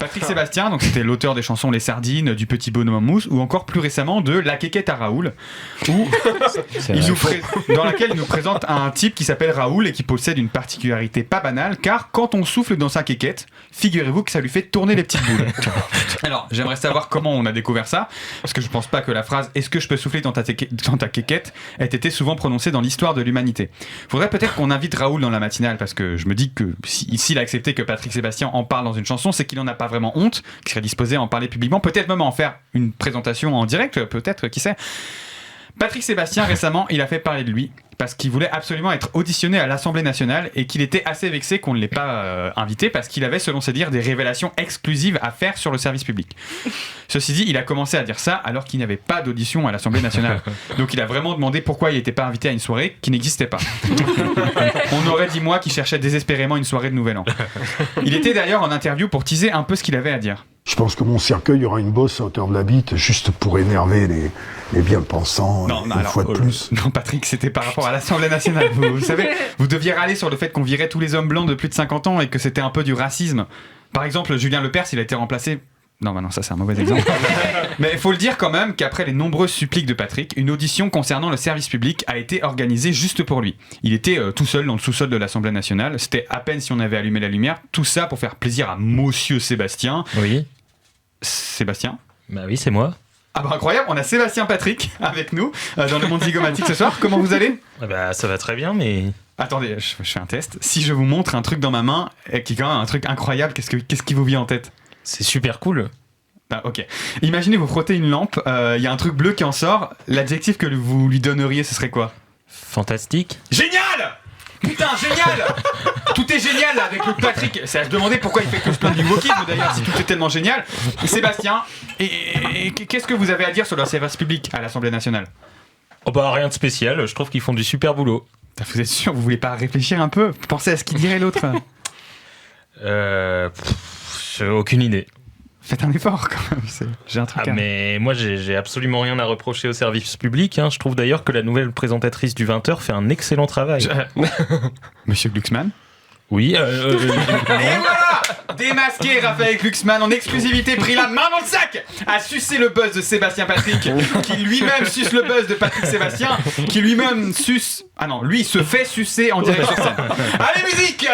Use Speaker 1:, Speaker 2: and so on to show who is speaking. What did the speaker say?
Speaker 1: Patrick Sébastien, donc c'était l'auteur des chansons Les Sardines, du Petit Bonhomme en mousse, ou encore plus récemment de La Quéquette à Raoul, où dans laquelle il nous présente un type qui s'appelle Raoul et qui possède une particularité pas banale, car quand on souffle dans sa quéquette, figurez-vous que ça lui fait tourner les petites boules. Alors, j'aimerais savoir comment on a découvert ça, parce que je pense pas que la phrase « Est-ce que je peux souffler dans ta quéquette ?» ait été souvent prononcée dans l'histoire de l'humanité. Faudrait peut-être qu'on invite Raoul dans la matinale, parce que je me dis que s'il a accepté que Patrick Sébastien en parle dans une chanson, c'est qu'il en a pas vraiment honte, qu'il serait disposé à en parler publiquement, peut-être même à en faire une présentation en direct, peut-être, qui sait. Patrick Sébastien, récemment, il a fait parler de lui parce qu'il voulait absolument être auditionné à l'Assemblée nationale et qu'il était assez vexé qu'on ne l'ait pas invité parce qu'il avait, selon ses dires, des révélations exclusives à faire sur le service public. Ceci dit, il a commencé à dire ça alors qu'il n'y avait pas d'audition à l'Assemblée nationale. Donc il a vraiment demandé pourquoi il n'était pas invité à une soirée qui n'existait pas. On aurait dit moi qui cherchais désespérément une soirée de Nouvel An. Il était d'ailleurs en interview pour teaser un peu ce qu'il avait à dire.
Speaker 2: Je pense que mon cercueil aura une bosse à hauteur de la bite, juste pour énerver les bien-pensants, une fois de plus.
Speaker 1: Non, Patrick, c'était par rapport à l'Assemblée nationale. Vous savez, vous deviez râler sur le fait qu'on virait tous les hommes blancs de plus de 50 ans et que c'était un peu du racisme. Par exemple, Julien Lepers, il a été remplacé... Non, ça c'est un mauvais exemple. Mais il faut le dire quand même qu'après les nombreuses suppliques de Patrick, une audition concernant le service public a été organisée juste pour lui. Il était tout seul dans le sous-sol de l'Assemblée nationale. C'était à peine si on avait allumé la lumière. Tout ça pour faire plaisir à Monsieur Sébastien.
Speaker 3: Oui.
Speaker 1: Sébastien ?
Speaker 3: Bah oui, c'est moi.
Speaker 1: Ah bah incroyable, on a Sébastien Patrick avec nous dans le monde zygomatique ce soir. Comment vous allez ?
Speaker 3: Bah ça va très bien, mais...
Speaker 1: Attendez, je fais un test. Si je vous montre un truc dans ma main, qui est quand même un truc incroyable, qu'est-ce qui vous vient en tête ?
Speaker 3: C'est super cool.
Speaker 1: Ah, ok. Imaginez vous frottez une lampe, y a un truc bleu qui en sort. L'adjectif que vous lui donneriez, ce serait quoi ?
Speaker 3: Fantastique.
Speaker 1: Génial ! Putain, génial ! Tout est génial là, avec le Patrick. C'est à se demander pourquoi il fait que se plaindre du wokisme d'ailleurs, si tout est tellement génial. Sébastien, et qu'est-ce que vous avez à dire sur le service public à l'Assemblée nationale ?
Speaker 3: Oh bah rien de spécial, je trouve qu'ils font du super boulot.
Speaker 1: Vous êtes sûr, vous voulez pas réfléchir un peu ? Pensez à ce qu'il dirait l'autre.
Speaker 3: J'ai aucune idée.
Speaker 1: Faites un effort quand même, j'ai un truc à...
Speaker 3: Mais moi j'ai absolument rien à reprocher au service public, hein. Je trouve d'ailleurs que la nouvelle présentatrice du 20h fait un excellent travail.
Speaker 1: Monsieur Glucksmann ?
Speaker 3: Oui,
Speaker 1: Et voilà ! Démasqué Raphaël Glucksmann en exclusivité, pris la main dans le sac, a sucé le buzz de Sébastien Patrick, qui lui-même suce le buzz de Patrick Sébastien, qui lui-même suce... Ah non, lui se fait sucer en direct sur scène. Allez musique